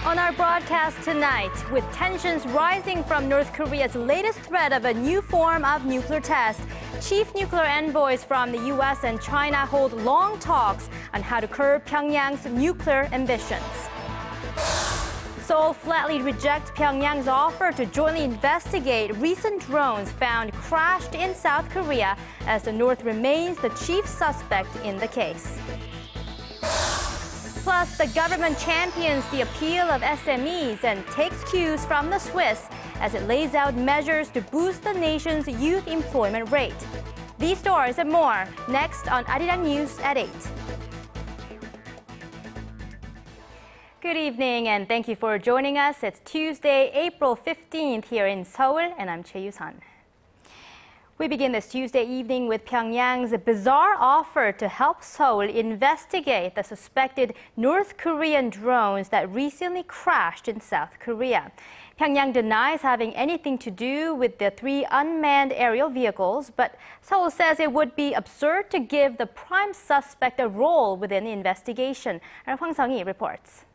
On our broadcast tonight, with tensions rising from North Korea's latest threat of a new form of nuclear test, chief nuclear envoys from the U.S. and China hold long talks on how to curb Pyongyang's nuclear ambitions. Seoul flatly rejects Pyongyang's offer to jointly investigate recent drones found crashed in South Korea, as the North remains the chief suspect in the case. Plus, the government champions the appeal of SMEs and takes cues from the Swiss as it lays out measures to boost the nation's youth employment rate. These stories and more next on ARIRANG News at 8. Good evening and thank you for joining us. It's Tuesday, April 15th here in Seoul, and I'm Choi Yu-sun. We begin this Tuesday evening with Pyongyang's bizarre offer to help Seoul investigate the suspected North Korean drones that recently crashed in South Korea. Pyongyang denies having anything to do with the 3 unmanned aerial vehicles, but Seoul says it would be absurd to give the prime suspect a role within the investigation. Hwang Sung-hee reports.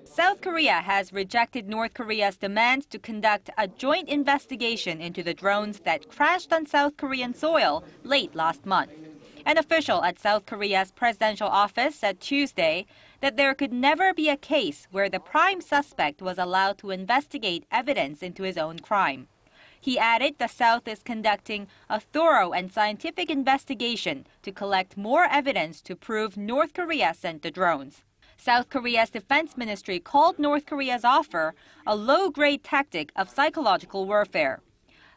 South Korea has rejected North Korea's demands to conduct a joint investigation into the drones that crashed on South Korean soil late last month. An official at South Korea's presidential office said Tuesday that there could never be a case where the prime suspect was allowed to investigate evidence into his own crime. He added the South is conducting a thorough and scientific investigation to collect more evidence to prove North Korea sent the drones. South Korea's defense ministry called North Korea's offer a low-grade tactic of psychological warfare.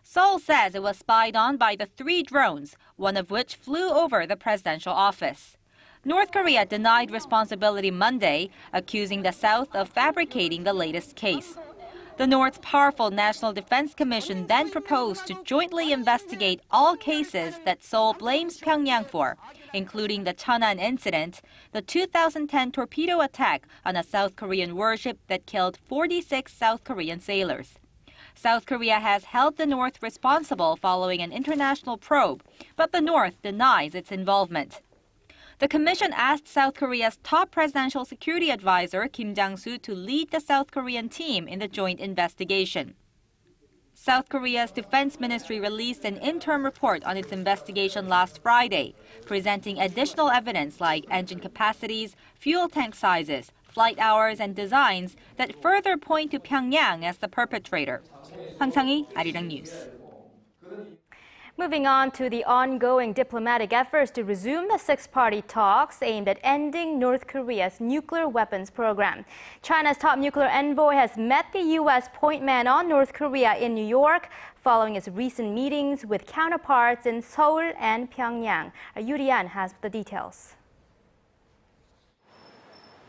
Seoul says it was spied on by the 3 drones, one of which flew over the presidential office. North Korea denied responsibility Monday, accusing the South of fabricating the latest case. The North's powerful National Defense Commission then proposed to jointly investigate all cases that Seoul blames Pyongyang for, including the Cheonan incident, the 2010 torpedo attack on a South Korean warship that killed 46 South Korean sailors. South Korea has held the North responsible following an international probe, but the North denies its involvement. The commission asked South Korea's top presidential security advisor Kim Jang-soo to lead the South Korean team in the joint investigation. South Korea's defense ministry released an interim report on its investigation last Friday, presenting additional evidence like engine capacities, fuel tank sizes, flight hours, and designs that further point to Pyongyang as the perpetrator. Hwang Sung-hee, ARIRANG News. Moving on to the ongoing diplomatic efforts to resume the 6-party talks aimed at ending North Korea's nuclear weapons program. China's top nuclear envoy has met the U.S. point man on North Korea in New York following its recent meetings with counterparts in Seoul and Pyongyang. Yoo Ri-an has the details.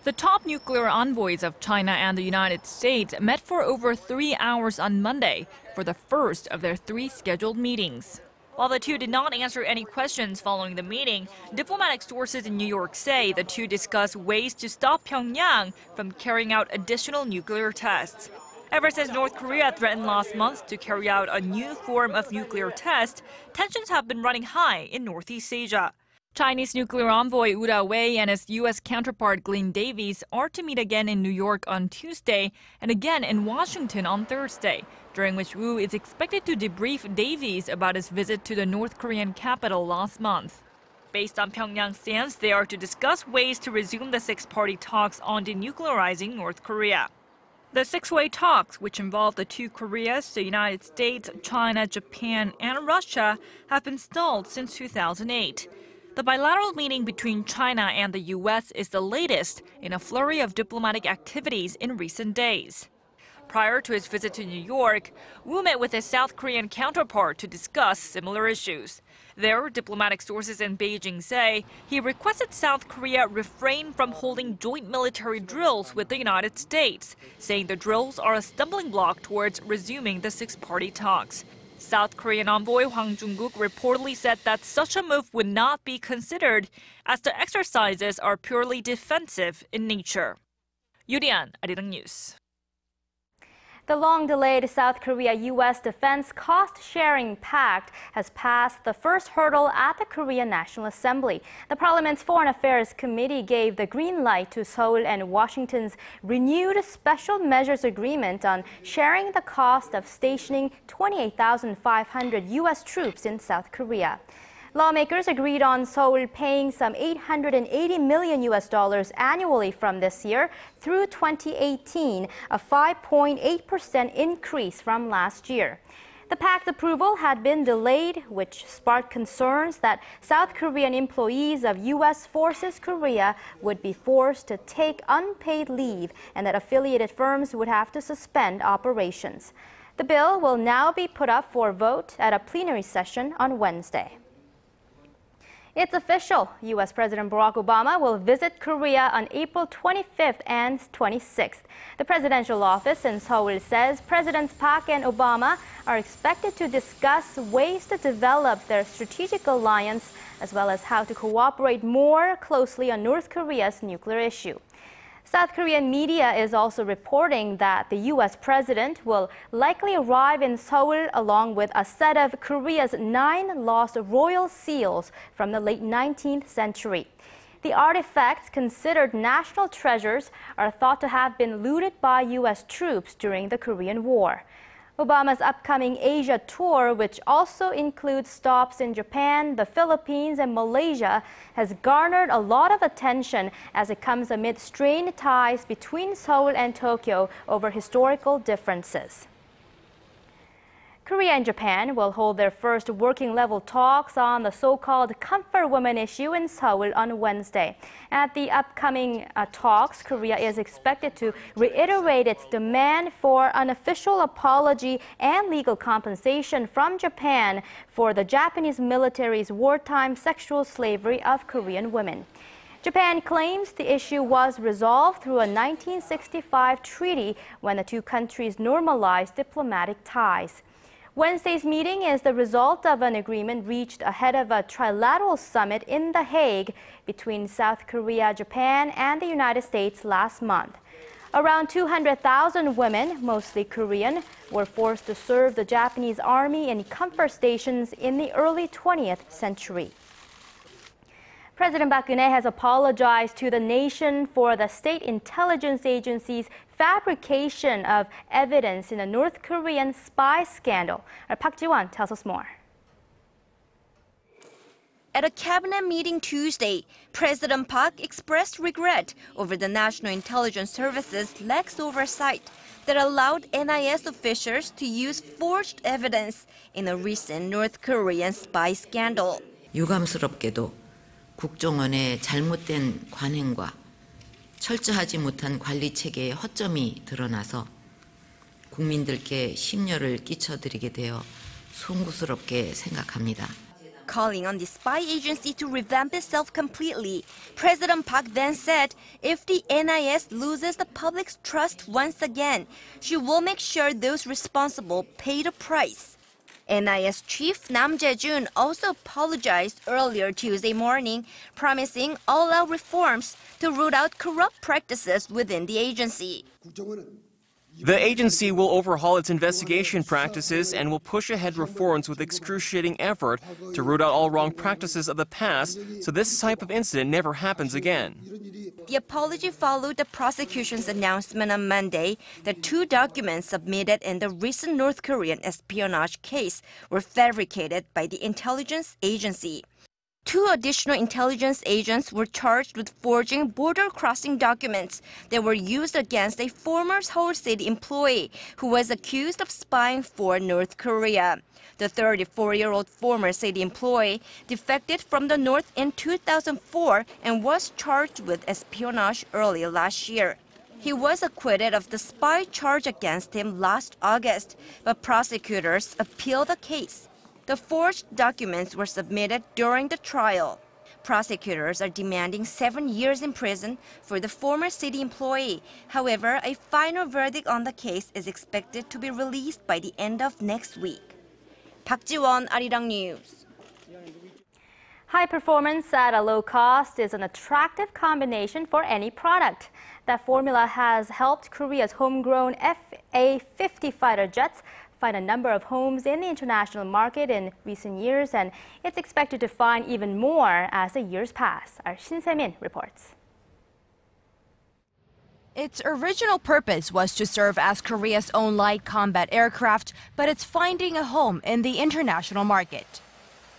The top nuclear envoys of China and the United States met for over 3 hours on Monday for the first of their 3 scheduled meetings. While the two did not answer any questions following the meeting, diplomatic sources in New York say the two discussed ways to stop Pyongyang from carrying out additional nuclear tests. Ever since North Korea threatened last month to carry out a new form of nuclear test, tensions have been running high in Northeast Asia. Chinese nuclear envoy Wu Wei and his U.S. counterpart Glenn Davies are to meet again in New York on Tuesday and again in Washington on Thursday, during which Wu is expected to debrief Davies about his visit to the North Korean capital last month. Based on Pyongyang's stance, they are to discuss ways to resume the 6-party talks on denuclearizing North Korea. The 6-way talks, which involve the 2 Koreas, the United States, China, Japan, and Russia, have been stalled since 2008. The bilateral meeting between China and the U.S. is the latest in a flurry of diplomatic activities in recent days. Prior to his visit to New York, Wu met with his South Korean counterpart to discuss similar issues. There, diplomatic sources in Beijing say he requested South Korea refrain from holding joint military drills with the United States, saying the drills are a stumbling block towards resuming the 6-party talks. South Korean envoy Hwang Jung-guk reportedly said that such a move would not be considered, as the exercises are purely defensive in nature. Yoo Ri-an, ARIRANG News. The long-delayed South Korea-U.S. Defense Cost-Sharing Pact has passed the first hurdle at the Korean National Assembly. The Parliament's Foreign Affairs Committee gave the green light to Seoul and Washington's renewed Special Measures Agreement on sharing the cost of stationing 28,500 U.S. troops in South Korea. Lawmakers agreed on Seoul paying some $880 million annually from this year through 2018, a 5.8% increase from last year. The pact's approval had been delayed, which sparked concerns that South Korean employees of U.S. Forces Korea would be forced to take unpaid leave and that affiliated firms would have to suspend operations. The bill will now be put up for vote at a plenary session on Wednesday. It's official. U.S. President Barack Obama will visit Korea on April 25th and 26th. The presidential office in Seoul says Presidents Park and Obama are expected to discuss ways to develop their strategic alliance, as well as how to cooperate more closely on North Korea's nuclear issue. South Korean media is also reporting that the U.S. president will likely arrive in Seoul along with a set of Korea's 9 lost royal seals from the late 19th century. The artifacts, considered national treasures, are thought to have been looted by U.S. troops during the Korean War. Obama's upcoming Asia tour, which also includes stops in Japan, the Philippines, and Malaysia, has garnered a lot of attention as it comes amid strained ties between Seoul and Tokyo over historical differences. Korea and Japan will hold their first working-level talks on the so-called comfort women issue in Seoul on Wednesday. At the upcoming talks, Korea is expected to reiterate its demand for an official apology and legal compensation from Japan for the Japanese military's wartime sexual slavery of Korean women. Japan claims the issue was resolved through a 1965 treaty when the two countries normalized diplomatic ties. Wednesday's meeting is the result of an agreement reached ahead of a trilateral summit in The Hague between South Korea, Japan, and the United States last month. Around 200,000 women, mostly Korean, were forced to serve the Japanese army in comfort stations in the early 20th century. President Park Geun-hye has apologized to the nation for the state intelligence agency's fabrication of evidence in the North Korean spy scandal. Park Ji-won tells us more. At a cabinet meeting Tuesday, President Park expressed regret over the National Intelligence Service's lax oversight that allowed NIS officials to use forged evidence in a recent North Korean spy scandal. 유감스럽게도 국정원의 잘못된 관행과 철저하지 못한 관리 체계의 허점이 드러나서 국민들께 심려를 끼쳐드리게 되어 송구스럽게 생각합니다. Calling on the spy agency to revamp itself completely, President Park then said if the NIS loses the public's trust once again, she will make sure those responsible pay the price. NIS Chief Nam Jae-jun also apologized earlier Tuesday morning, promising all-out reforms to root out corrupt practices within the agency. The agency will overhaul its investigation practices and will push ahead reforms with excruciating effort to root out all wrong practices of the past so this type of incident never happens again. The apology followed the prosecution's announcement on Monday that 2 documents submitted in the recent North Korean espionage case were fabricated by the intelligence agency. 2 additional intelligence agents were charged with forging border-crossing documents that were used against a former Seoul City employee who was accused of spying for North Korea. The 34-year-old former city employee defected from the North in 2004 and was charged with espionage early last year. He was acquitted of the spy charge against him last August, but prosecutors appealed the case. The forged documents were submitted during the trial. Prosecutors are demanding 7 years in prison for the former city employee. However, a final verdict on the case is expected to be released by the end of next week. Park Ji-won, ARIRANG News. High performance at a low cost is an attractive combination for any product. That formula has helped Korea's homegrown FA-50 fighter jets find a number of homes in the international market in recent years, and it's expected to find even more as the years pass. Our Shin Se-min reports. Its original purpose was to serve as Korea's own light combat aircraft, but it's finding a home in the international market.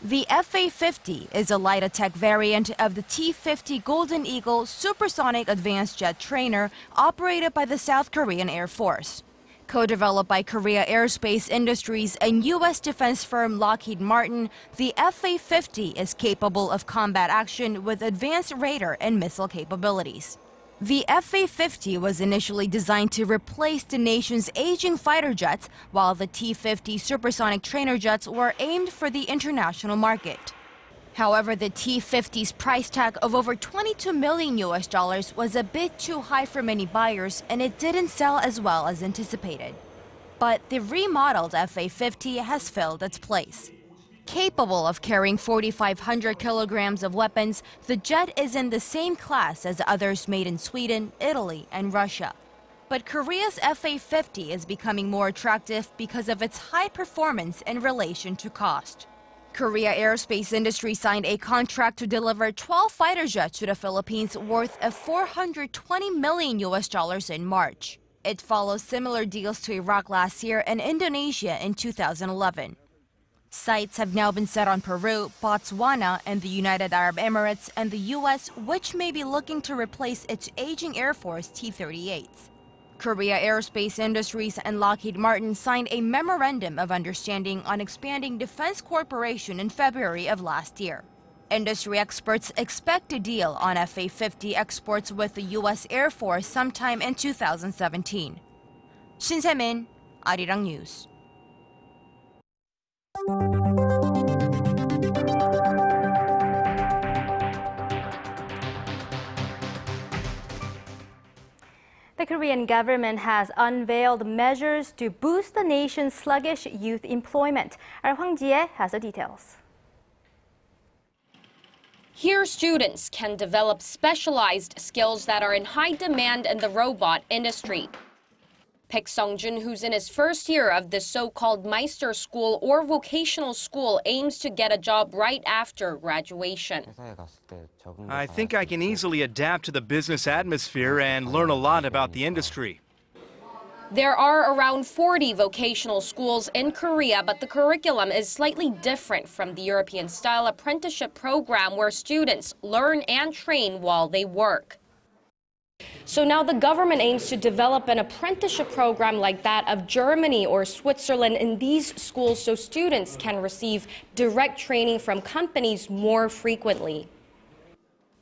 The FA-50 is a light attack variant of the T-50 Golden Eagle supersonic advanced jet trainer operated by the South Korean Air Force. Co-developed by Korea Aerospace Industries and U.S. defense firm Lockheed Martin, the FA-50 is capable of combat action with advanced radar and missile capabilities. The FA-50 was initially designed to replace the nation's aging fighter jets, while the T-50 supersonic trainer jets were aimed for the international market. However, the T-50's price tag of over $22 million was a bit too high for many buyers, and it didn't sell as well as anticipated. But the remodeled FA-50 has filled its place. Capable of carrying 4,500 kilograms of weapons, the jet is in the same class as others made in Sweden, Italy, and Russia. But Korea's FA-50 is becoming more attractive because of its high performance in relation to cost. Korea Aerospace Industries signed a contract to deliver 12 fighter jets to the Philippines worth of $420 million in March. It follows similar deals to Iraq last year and Indonesia in 2011. Sights have now been set on Peru, Botswana, and the United Arab Emirates and the U.S., which may be looking to replace its aging Air Force T-38s. Korea Aerospace Industries and Lockheed Martin signed a memorandum of understanding on expanding defense cooperation in February of last year. Industry experts expect a deal on FA-50 exports with the U.S. Air Force sometime in 2017. Shin Se-min, ARIRANG News. The Korean government has unveiled measures to boost the nation's sluggish youth employment. Our Hwang Ji-e has the details. Here, students can develop specialized skills that are in high demand in the robot industry. Baek Sung-jun, who's in his first year of the so-called Meister School or vocational school, aims to get a job right after graduation. I think I can easily adapt to the business atmosphere and learn a lot about the industry. There are around 40 vocational schools in Korea, but the curriculum is slightly different from the European-style apprenticeship program where students learn and train while they work. So now the government aims to develop an apprenticeship program like that of Germany or Switzerland in these schools so students can receive direct training from companies more frequently.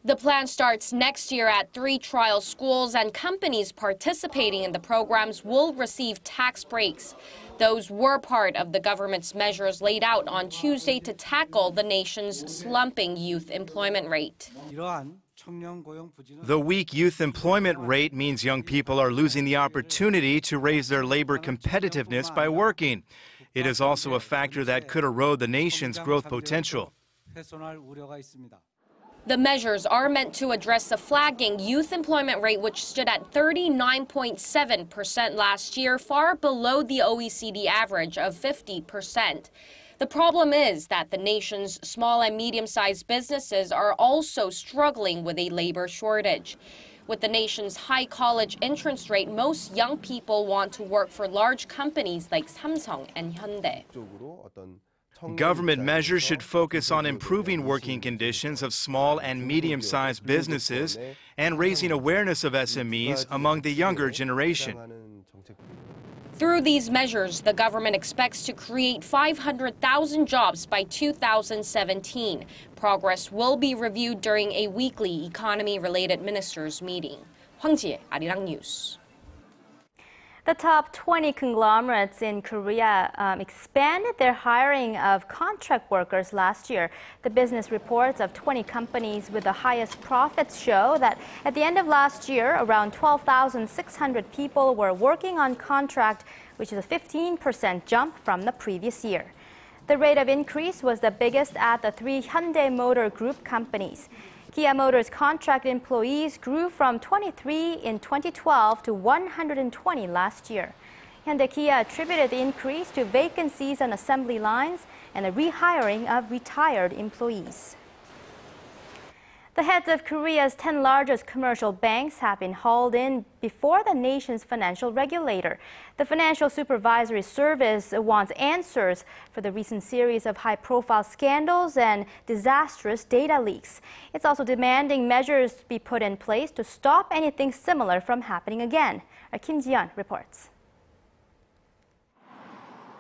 The plan starts next year at 3 trial schools, and companies participating in the programs will receive tax breaks. Those were part of the government's measures laid out on Tuesday to tackle the nation's slumping youth employment rate. The weak youth employment rate means young people are losing the opportunity to raise their labor competitiveness by working. It is also a factor that could erode the nation's growth potential. The measures are meant to address the flagging youth employment rate, which stood at 39.7% last year, far below the OECD average of 50%. The problem is that the nation's small and medium-sized businesses are also struggling with a labor shortage. With the nation's high college entrance rate, most young people want to work for large companies like Samsung and Hyundai. Government measures should focus on improving working conditions of small and medium-sized businesses and raising awareness of SMEs among the younger generation. Through these measures, the government expects to create 500,000 jobs by 2017. Progress will be reviewed during a weekly economy-related ministers' meeting. Hwang Ji-e, ARIRANG News. The top 20 conglomerates in Korea expanded their hiring of contract workers last year. The business reports of 20 companies with the highest profits show that at the end of last year, around 12,600 people were working on contract, which is a 15% jump from the previous year. The rate of increase was the biggest at the three Hyundai Motor Group companies. Kia Motors contract employees grew from 23 in 2012 to 120 last year. Hyundai Kia attributed the increase to vacancies on assembly lines and the rehiring of retired employees. The heads of Korea's 10 largest commercial banks have been hauled in before the nation's financial regulator. The Financial Supervisory Service wants answers for the recent series of high-profile scandals and disastrous data leaks. It's also demanding measures be put in place to stop anything similar from happening again. Kim Ji-yeon reports.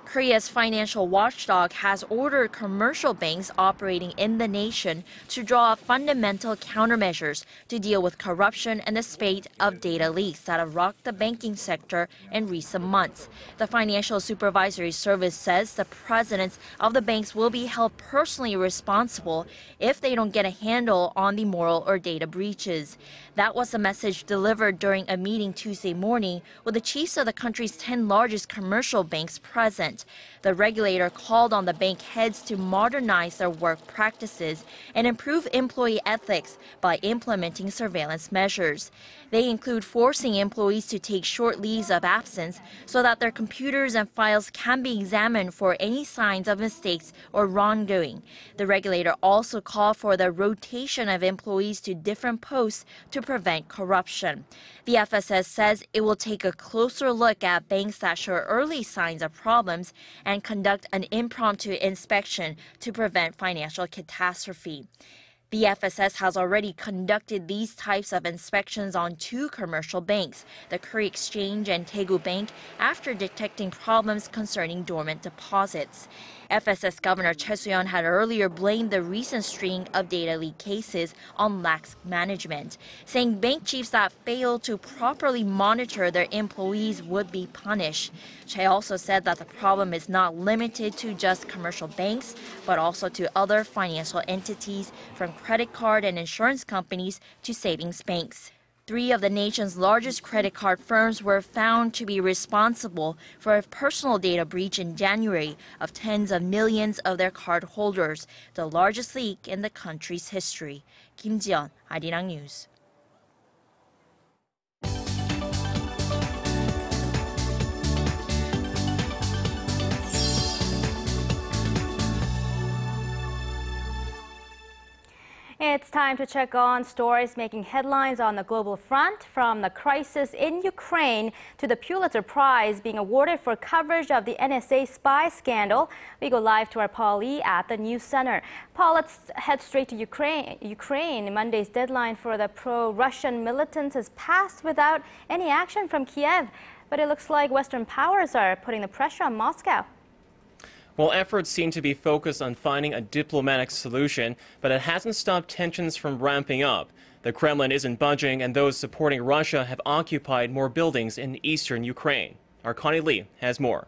Korea's financial watchdog has ordered commercial banks operating in the nation to draw up fundamental countermeasures to deal with corruption and the spate of data leaks that have rocked the banking sector in recent months. The Financial Supervisory Service says the presidents of the banks will be held personally responsible if they don't get a handle on the moral or data breaches. That was the message delivered during a meeting Tuesday morning with the chiefs of the country's 10 largest commercial banks present. The regulator called on the bank heads to modernize their work practices and improve employee ethics by implementing surveillance measures. They include forcing employees to take short leaves of absence so that their computers and files can be examined for any signs of mistakes or wrongdoing. The regulator also called for the rotation of employees to different posts to prevent corruption. The FSS says it will take a closer look at banks that show early signs of problems and conduct an impromptu inspection to prevent financial catastrophe. The FSS has already conducted these types of inspections on 2 commercial banks, the Korea Exchange and Daegu Bank, after detecting problems concerning dormant deposits. FSS Governor Choi Soo-yeon had earlier blamed the recent string of data leak cases on lax management, saying bank chiefs that failed to properly monitor their employees would be punished. Choi also said that the problem is not limited to just commercial banks, but also to other financial entities, from credit card and insurance companies to savings banks. 3 of the nation's largest credit card firms were found to be responsible for a personal data breach in January of tens of millions of their card holders, the largest leak in the country's history. Kim Ji-yeon, ARIRANG News. It's time to check on stories making headlines on the global front, from the crisis in Ukraine to the Pulitzer Prize being awarded for coverage of the NSA spy scandal. We go live to our Paul Lee at the News Center. Paul, let's head straight to Ukraine. Monday's deadline for the pro-Russian militants has passed without any action from Kiev, but it looks like Western powers are putting the pressure on Moscow. Well, efforts seem to be focused on finding a diplomatic solution, but it hasn't stopped tensions from ramping up. The Kremlin isn't budging, and those supporting Russia have occupied more buildings in eastern Ukraine. Our Connie Lee has more.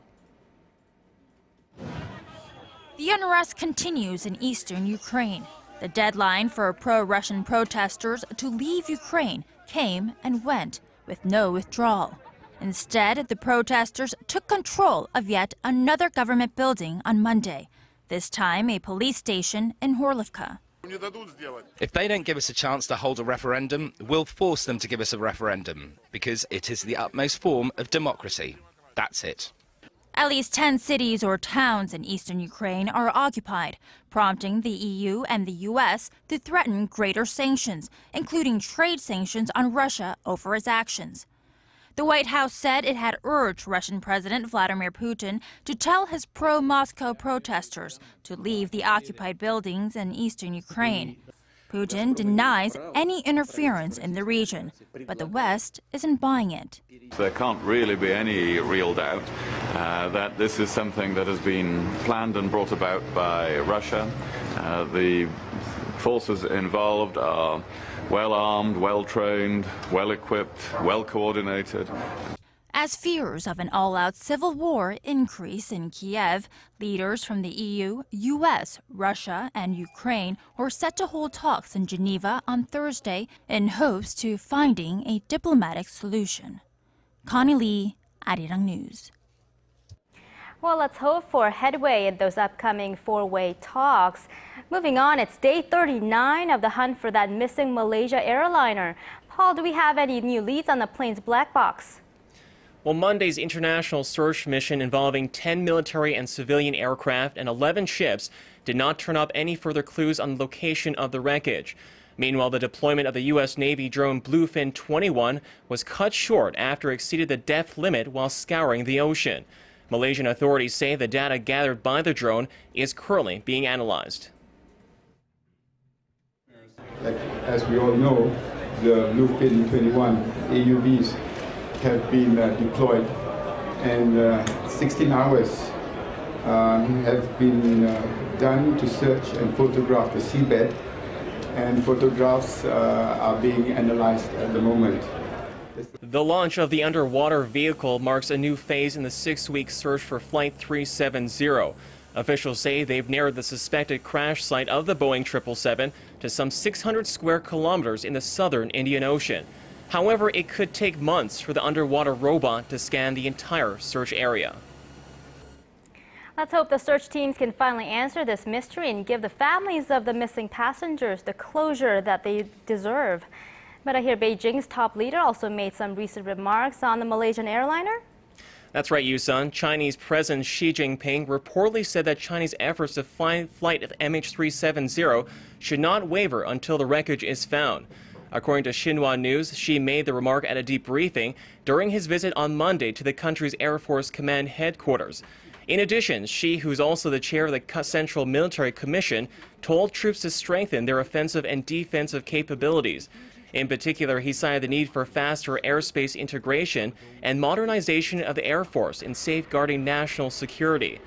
The unrest continues in eastern Ukraine. The deadline for pro-Russian protesters to leave Ukraine came and went with no withdrawal. Instead, the protesters took control of yet another government building on Monday, this time a police station in Horlivka. If they don't give us a chance to hold a referendum, we'll force them to give us a referendum, because it is the utmost form of democracy. That's it. At least 10 cities or towns in eastern Ukraine are occupied, prompting the EU and the US to threaten greater sanctions, including trade sanctions on Russia over its actions. The White House said it had urged Russian President Vladimir Putin to tell his pro-Moscow protesters to leave the occupied buildings in eastern Ukraine. Putin denies any interference in the region, but the West isn't buying it. There can't really be any real doubt that this is something that has been planned and brought about by Russia. The forces involved are well-armed, well-trained, well-equipped, well-coordinated. As fears of an all-out civil war increase in Kiev, leaders from the EU, US, Russia, and Ukraine were set to hold talks in Geneva on Thursday in hopes to finding a diplomatic solution. Connie Lee, ARIRANG News. Well, let's hope for headway in those upcoming four-way talks. Moving on, it's day 39 of the hunt for that missing Malaysia airliner. Paul, do we have any new leads on the plane's black box? Well, Monday's international search mission involving 10 military and civilian aircraft and 11 ships did not turn up any further clues on the location of the wreckage. Meanwhile, the deployment of the U.S. Navy drone Bluefin 21 was cut short after it exceeded the depth limit while scouring the ocean. Malaysian authorities say the data gathered by the drone is currently being analyzed. As we all know, the Bluefin 21 AUVs have been deployed, and 16 hours have been done to search and photograph the seabed, and photographs are being analyzed at the moment. The launch of the underwater vehicle marks a new phase in the 6-week search for Flight 370. Officials say they've narrowed the suspected crash site of the Boeing 777 to some 600 square kilometers in the southern Indian Ocean. However, it could take months for the underwater robot to scan the entire search area. Let's hope the search teams can finally answer this mystery and give the families of the missing passengers the closure that they deserve. But I hear Beijing's top leader also made some recent remarks on the Malaysian airliner. That's right, Yusun. Chinese President Xi Jinping reportedly said that Chinese efforts to find flight MH370 should not waver until the wreckage is found. According to Xinhua News, Xi made the remark at a debriefing during his visit on Monday to the country's Air Force Command headquarters. In addition, Xi, who's also the chair of the Central Military Commission, told troops to strengthen their offensive and defensive capabilities. In particular, he cited the need for faster airspace integration and modernization of the Air Force in safeguarding national security.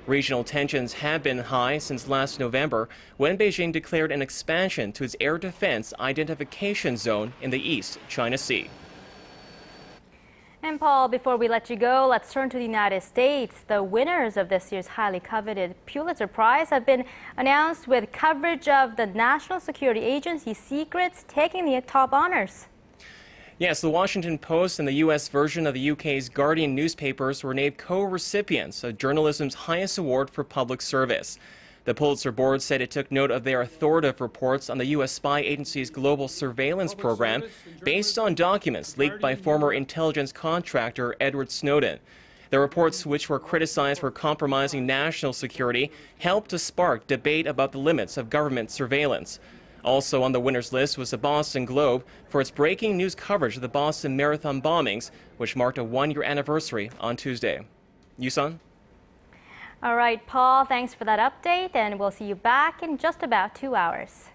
Regional tensions have been high since last November, when Beijing declared an expansion to its air defense identification zone in the East China Sea. And Paul, before we let you go, let's turn to the United States. The winners of this year's highly coveted Pulitzer Prize have been announced, with coverage of the National Security Agency's secrets taking the top honors. Yes, the Washington Post and the U.S. version of the UK's Guardian newspapers were named co-recipients of journalism's highest award for public service. The Pulitzer Board said it took note of their authoritative reports on the U.S. spy agency's global surveillance program based on documents leaked by former intelligence contractor Edward Snowden. The reports, which were criticized for compromising national security, helped to spark debate about the limits of government surveillance. Also on the winners list was the Boston Globe for its breaking news coverage of the Boston Marathon bombings, which marked a one-year anniversary on Tuesday. Yusun? All right, Paul, thanks for that update, and we'll see you back in just about 2 hours.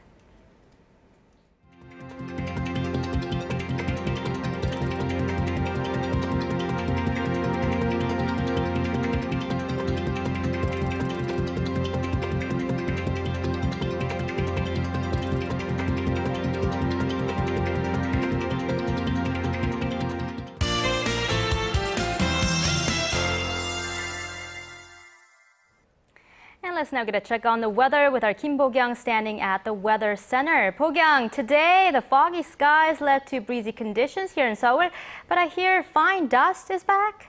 And let's now get a check on the weather with our Kim Bo-kyung standing at the Weather Center. Bo-kyung, today the foggy skies led to breezy conditions here in Seoul, but I hear fine dust is back.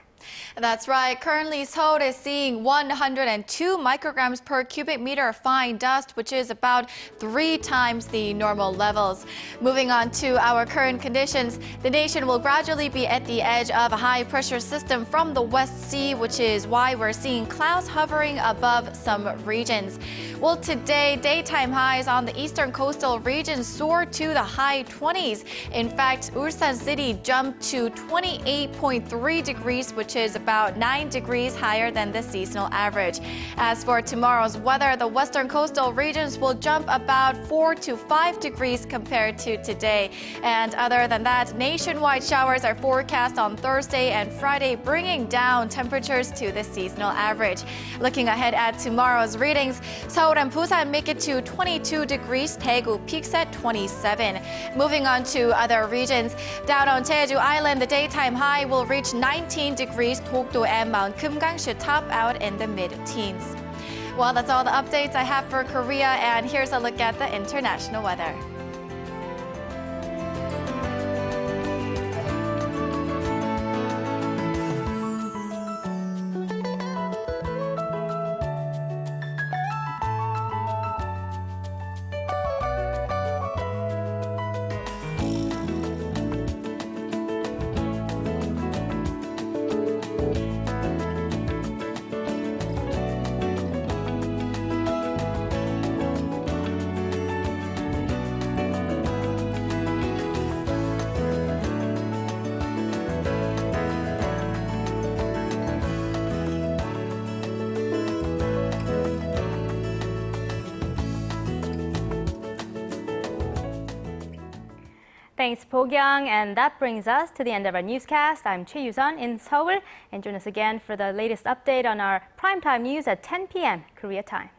That's right. Currently, Seoul is seeing 102 micrograms per cubic meter of fine dust, which is about 3 times the normal levels. Moving on to our current conditions, the nation will gradually be at the edge of a high-pressure system from the West Sea, which is why we're seeing clouds hovering above some regions. Well, today, daytime highs on the eastern coastal region soared to the high 20s. In fact, Ulsan City jumped to 28.3 degrees, which is about 9 degrees higher than the seasonal average. As for tomorrow's weather, the western coastal regions will jump about 4 to 5 degrees compared to today. And other than that, nationwide showers are forecast on Thursday and Friday, bringing down temperatures to the seasonal average. Looking ahead at tomorrow's readings, Seoul and Busan make it to 22 degrees, Daegu peaks at 27. Moving on to other regions, down on Jeju Island, the daytime high will reach 19 degrees. Dokdo and Mount Kumgang should top out in the mid-teens. Well, that's all the updates I have for Korea, and here's a look at the international weather. Thanks, Pyongyang, and that brings us to the end of our newscast. I'm Choi Yu-sun in Seoul, and join us again for the latest update on our primetime news at 10 p.m. Korea time.